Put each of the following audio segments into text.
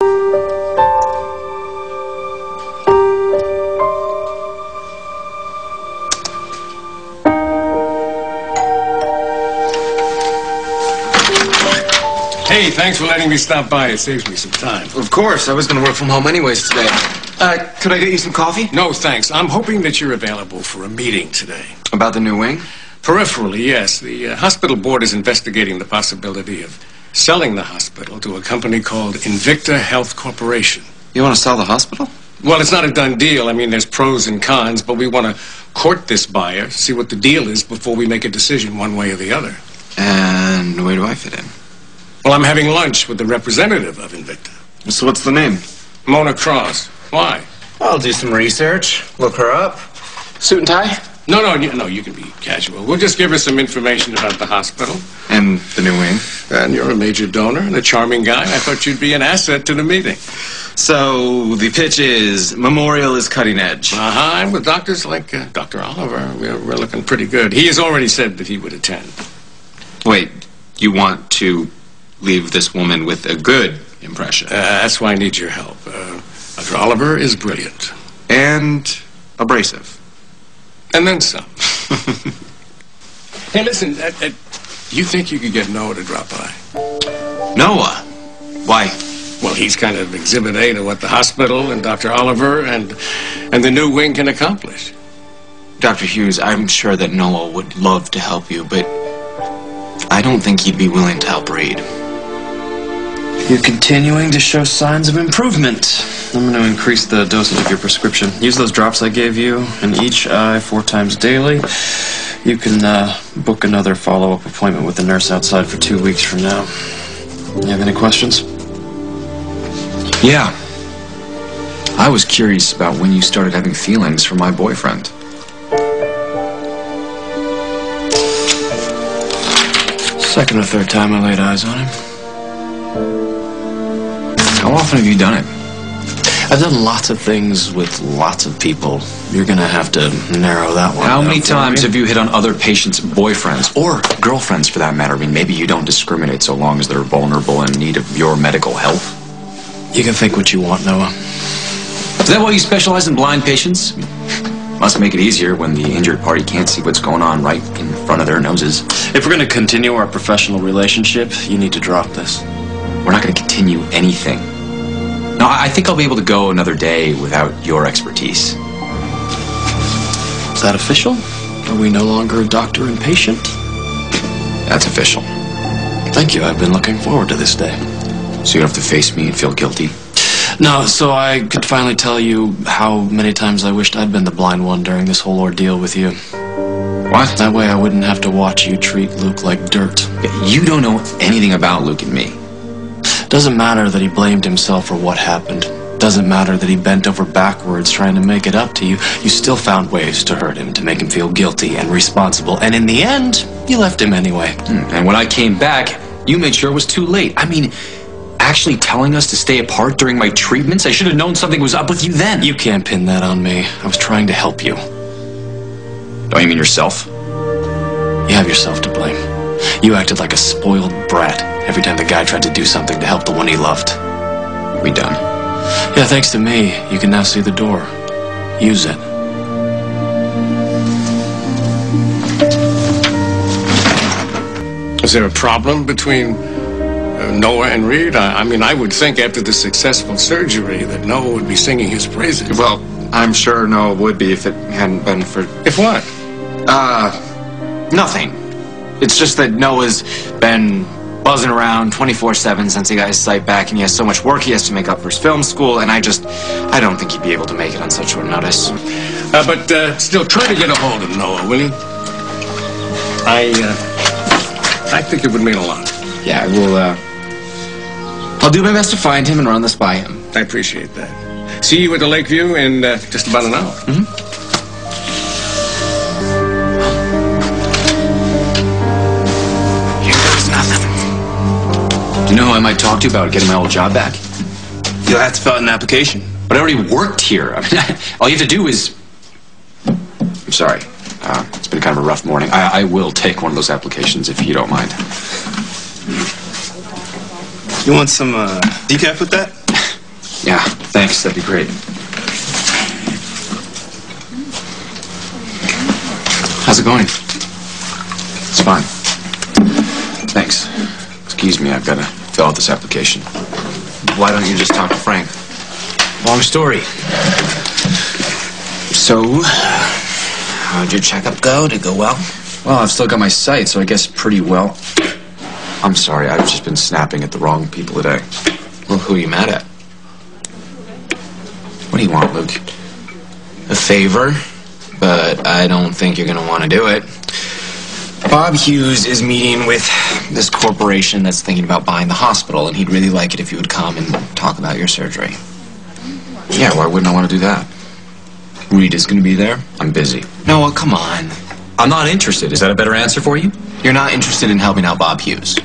Hey, thanks for letting me stop by. It saves me some time. Of course. I was going to work from home anyways today. Could I get you some coffee? No, thanks. I'm hoping that you're available for a meeting today. About the new wing? Peripherally, yes. The hospital board is investigating the possibility of selling the hospital to a company called Invicta Health Corporation. You want to sell the hospital? Well, it's not a done deal. I mean, there's pros and cons, but we want to court this buyer, see what the deal is before we make a decision one way or the other. And where do I fit in? Well, I'm having lunch with the representative of Invicta. So what's the name? Mona Cross. Why? I'll do some research. Look her up. Suit and tie? No, you can be casual. We'll just give her some information about the hospital. And the new wing. And you're a major donor and a charming guy. I thought you'd be an asset to the meeting. So the pitch is Memorial is cutting edge. And with doctors like Dr. Oliver, we're looking pretty good. He has already said that he would attend. Wait, you want to leave this woman with a good impression? That's why I need your help. Dr. Oliver is brilliant. And abrasive. And then some. Hey, listen, you think you could get Noah to drop by? Noah? Why? Well, he's kind of exhibit A to what the hospital and Dr. Oliver and the new wing can accomplish. Dr. Hughes, I'm sure that Noah would love to help you, but I don't think he'd be willing to help Reid. You're continuing to show signs of improvement. I'm going to increase the dosage of your prescription. Use those drops I gave you in each eye 4 times daily. You can book another follow-up appointment with the nurse outside for 2 weeks from now. You have any questions? Yeah. I was curious about when you started having feelings for my boyfriend. Second or third time I laid eyes on him. How often have you done it? I've done lots of things with lots of people. You're gonna have to narrow that one How down many for times me. have you hit on other patients' boyfriends, or girlfriends for that matter? I mean, maybe you don't discriminate so long as they're vulnerable and in need of your medical help. You can think what you want, Noah. Is that why you specialize in blind patients? Must make it easier when the injured party can't see what's going on right in front of their noses. If we're gonna continue our professional relationship, you need to drop this. We're not going to continue anything. No, I think I'll be able to go another day without your expertise. Is that official? Are we no longer a doctor and patient? That's official. Thank you. I've been looking forward to this day. So you don't have to face me and feel guilty? No, so I could finally tell you how many times I wished I'd been the blind one during this whole ordeal with you. What? That way I wouldn't have to watch you treat Luke like dirt. You don't know anything about Luke and me. Doesn't matter that he blamed himself for what happened. Doesn't matter that he bent over backwards trying to make it up to you. You still found ways to hurt him, to make him feel guilty and responsible. And in the end, you left him anyway. And when I came back, you made sure it was too late. I mean, actually telling us to stay apart during my treatments? I should have known something was up with you then. You can't pin that on me. I was trying to help you. Don't you mean yourself? You have yourself to blame. You acted like a spoiled brat every time the guy tried to do something to help the one he loved. We done? Yeah, thanks to me, you can now see the door. Use it. Is there a problem between Noah and Reid? I mean, I would think after the successful surgery that Noah would be singing his praises. Well, I'm sure Noah would be if it hadn't been for... If what? Nothing. It's just that Noah's been buzzing around 24/7 since he got his sight back, and he has so much work he has to make up for his film school, and I don't think he'd be able to make it on such short notice. But still, try to get a hold of Noah, will you? I think it would mean a lot. Yeah, I will, I'll do my best to find him and run this by him. I appreciate that. See you at the Lakeview in just about an hour. Do you know who I might talk to about getting my old job back? You'll have to fill out an application. But I already worked here. I mean, all you have to do is... I'm sorry. It's been kind of a rough morning. I will take one of those applications if you don't mind. You want some decaf with that? Yeah, thanks. That'd be great. How's it going? It's fine. Thanks. Excuse me, I've got to fill out this application. Why don't you just talk to Frank? Long story. So, how'd your checkup go? Did it go well? Well, I've still got my sight, so I guess pretty well. I'm sorry, I've just been snapping at the wrong people today. Well, who are you mad at? What do you want, Luke? A favor, but I don't think you're gonna want to do it. Bob Hughes is meeting with this corporation that's thinking about buying the hospital, and he'd really like it if you would come and talk about your surgery. Yeah, why wouldn't I want to do that? Reid is gonna be there. I'm busy. Noah, come on. I'm not interested. Is that a better answer for you? You're not interested in helping out Bob Hughes.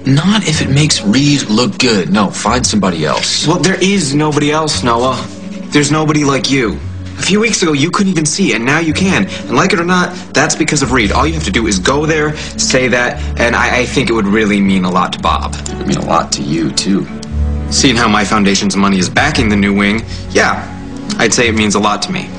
Not if it makes Reid look good. No, find somebody else. Well, there is nobody else, Noah. There's nobody like you. A few weeks ago, you couldn't even see, and now you can. And like it or not, that's because of Reid. All you have to do is go there, say that, and I think it would really mean a lot to Bob. It would mean a lot to you, too. Seeing how my foundation's money is backing the new wing, yeah, I'd say it means a lot to me.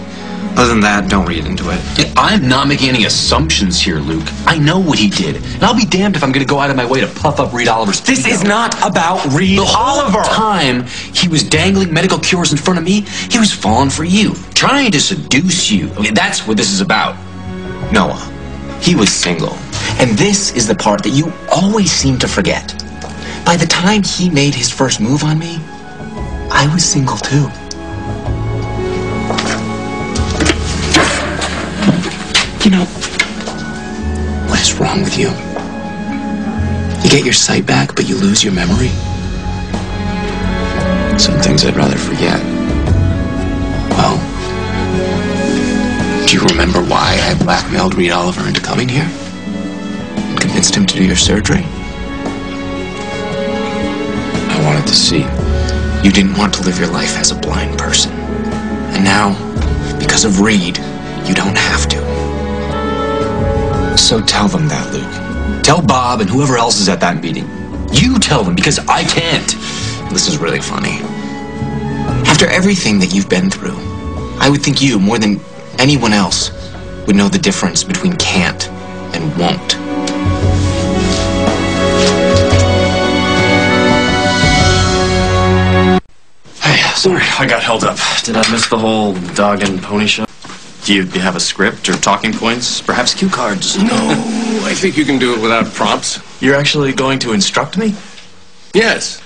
Other than that, don't read into it. I'm not making any assumptions here, Luke. I know what he did. And I'll be damned if I'm going to go out of my way to puff up Reid Oliver's ego. This is not about Reid Oliver. The whole time he was dangling medical cures in front of me, he was falling for you, trying to seduce you. I mean, that's what this is about. Noah, he was single. And this is the part that you always seem to forget. By the time he made his first move on me, I was single too. You know, what is wrong with you? You get your sight back, but you lose your memory? Some things I'd rather forget. Well, do you remember why I blackmailed Reid Oliver into coming here? And convinced him to do your surgery? I wanted to see. You didn't want to live your life as a blind person. And now, because of Reid, you don't have to. So tell them that, Luke. Tell Bob and whoever else is at that meeting. You tell them, because I can't. This is really funny. After everything that you've been through, I would think you, more than anyone else, would know the difference between can't and won't. Hey, sorry, I got held up. Did I miss the whole dog and pony show? Do you have a script or talking points? Perhaps cue cards? No, I think you can do it without prompts. You're actually going to instruct me? Yes.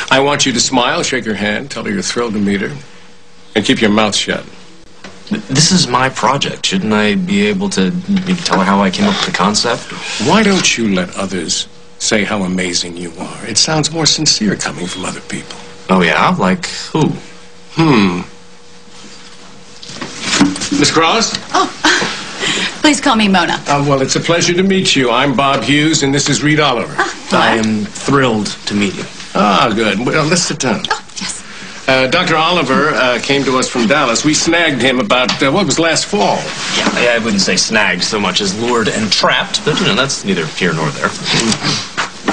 I want you to smile, shake her hand, tell her you're thrilled to meet her, and keep your mouth shut. This is my project. Shouldn't I be able to tell her how I came up with the concept? Why don't you let others say how amazing you are? It sounds more sincere coming from other people. Oh, yeah? Like who? Miss Cross? Oh, please call me Mona. Well, it's a pleasure to meet you. I'm Bob Hughes, and this is Reid Oliver. I am thrilled to meet you. Ah, good. Well, let's sit down. Oh, yes. Dr. Oliver came to us from Dallas. We snagged him about, what was last fall? Yeah, I wouldn't say snagged so much as lured and trapped, but, that's neither here nor there.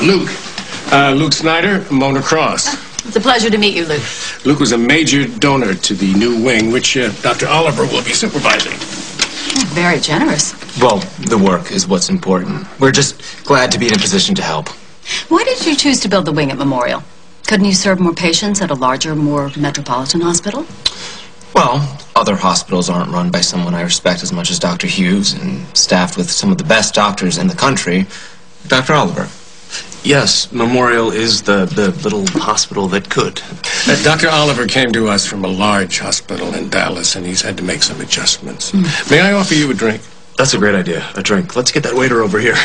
Luke Snyder, Mona Cross. It's a pleasure to meet you, Luke. Luke was a major donor to the new wing, which Dr. Oliver will be supervising. Very generous. Well, the work is what's important. We're just glad to be in a position to help. Why did you choose to build the wing at Memorial? Couldn't you serve more patients at a larger, more metropolitan hospital? Well, other hospitals aren't run by someone I respect as much as Dr. Hughes and staffed with some of the best doctors in the country, Dr. Oliver. Yes, Memorial is the little hospital that could. Dr. Oliver came to us from a large hospital in Dallas, and he's had to make some adjustments. May I offer you a drink? That's a great idea, a drink. Let's get that waiter over here.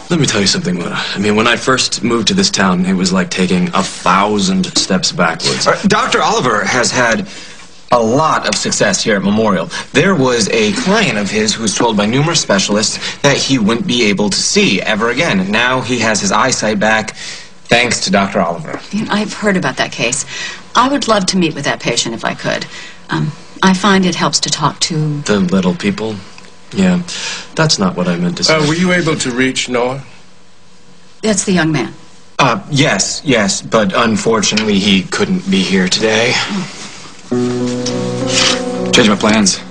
Let me tell you something, Mona. I mean, when I first moved to this town, it was like taking 1,000 steps backwards. Dr. Oliver has had a lot of success here at Memorial. There was a client of his who was told by numerous specialists that he wouldn't be able to see ever again. Now he has his eyesight back thanks to Dr. Oliver. I've heard about that case. I would love to meet with that patient if I could. I find it helps to talk to... The little people? Yeah, that's not what I meant to say. Were you able to reach Noah? That's the young man. Yes, but unfortunately he couldn't be here today. Change my plans.